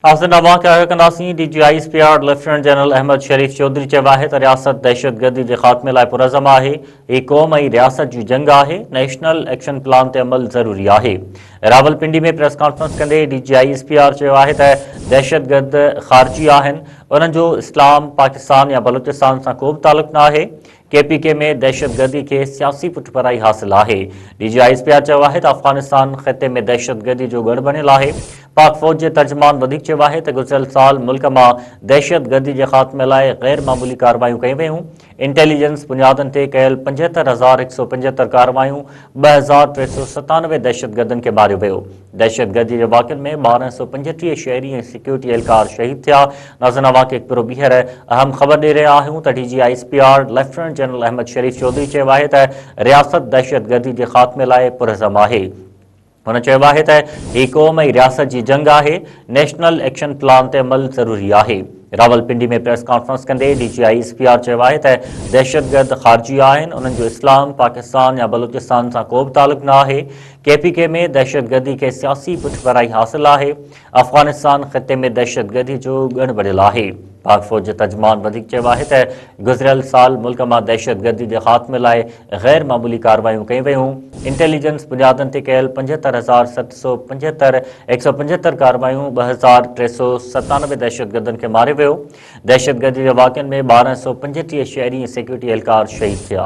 DGI ISPR lieutenant general Ahmed Sharif Chaudhry चयो आहे त रियासत दहशतगर्दी जे ख़ात्मे लाइ पुरज़म आहे। ही क़ौम ऐं रियासत जी जंग आहे। नेशनल एक्शन प्लान ते अमल ज़रूरी आहे। रावलपिंडी में प्रेस कॉन्फ्रेंस कंदे DGI स्पेयर चयो आहे त दहशतगर्द ख़ारजी आहिनि। उन्हनि जो इस्लाम, पाकिस्तान या बलूचिस्तान सां को बि तालुक़ न आहे। KPK में दहशतगर्दी के सियासी पुठभराई हासिल है। DGI स्पेयर चयो आहे त अफगानिस्तान ख़िते में दहशतगर्दी जो गढ़ बनियल है। पाक फौज के तर्जमान वधीक चयो आहे त गुज़िरियल साल मुल्क में दहशतगर्दी के ख़ात्मे लाइ गैर मामूली कार्रवाइयूं कयूं वयूं। इंटेलिजेंस बुनियादनि ते कयल 75,175 कार्रवाइयूं 2,397 दहशतगर्दनि के मारियो वियो। दहशतगर्दी के वाक़िअनि में 1,235 शहरी ऐं सिक्योरिटी एहलकार शहीद थिया। नाज़रीन, अवां खे हिकु भेरो ॿीहर अहम ख़बर ॾेई रहिया आहियूं त DGI ISPR lieutenant general Ahmed Sharif Chaudhry चयो आहे त रियासत दहशतगर्दी के ख़ात्मे लाइ पुरज़म आहे। उन्होंने चयो आहे त ही क़ौम ऐं रियासत जी जंग आहे। नेशनल एक्शन प्लान ते अमल ज़रूरी आहे। रावलपिंडी में प्रेस कॉन्फ्रेंस कंदे DGI स्पेयर चयो आहे त दहशतगर्द ख़ारजी आहिनि। उन्हनि जो इस्लाम, पाकिस्तान या बलूचिस्तान सां को बि तालुक़ न आहे। KPK में दहशतगर्दी के सियासी पुठभराई हासिल है। अफगानिस्तान ख़िते में दहशतगर्दी जो गढ़ बढ़ियल है। पाक फौज के तर्जमान वधीक चयो आहे त गुज़िरियल साल मुल्क में दहशतगर्दी के ख़ात्मे लाइ गैर मामूली कार्रवाइयूं कयूं वयूं। इंटेलिजेंस बुनियादनि ते कयल 75,775 175 कार्रवाइयूं 2,397 दहशतगर्दनि के मारे वियो। दहशतगर्दी के वाक़िअनि में 1,235 शहरी ऐं सिक्योरिटी एहलकार शहीद थिया।